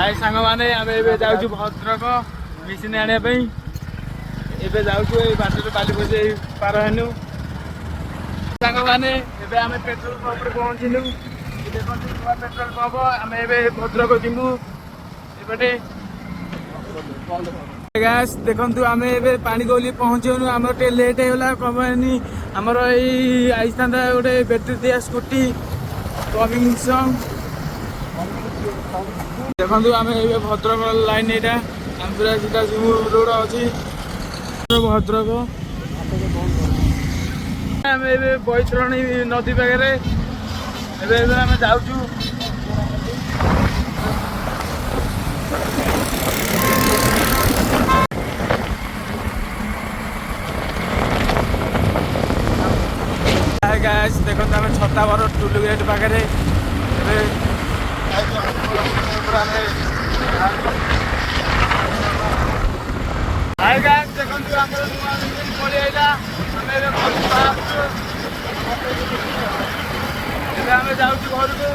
हाय सांग माने आमे एबे जाउछु भद्रक मेसिन आने पई एबे जाउछु ए बाटरे बाली बजे पार हेनु सांग माने एबे आमे पेट्रोल पंप रे पहुंचिलु देखो पेट्रोल पंप आमे एबे भद्रक जिमु एबे गाइस देखंतु आमे एबे पानी गोली पहुंचेनु हमर टे लेट हेला कमानी हमर एई आइस्तांदा ओटे बैटरी दिया स्कूटी कमिंग सॉन्ग देखंतु आमे एबे भद्रक लाइन एटा हम पूरा सीधा जिमु रोड अछि भद्रक आमे एबे बैतरणी नदी पाखरे एबे एबे आमे जाउछु हाय गाइस देखो आमे छतावर टुलु गेट पाखरे एबे हाय गाइस देखो हमर नुआ इंजन पड़ी आइला आमे एबे घर बाहर एबे आमे जाउछु घर को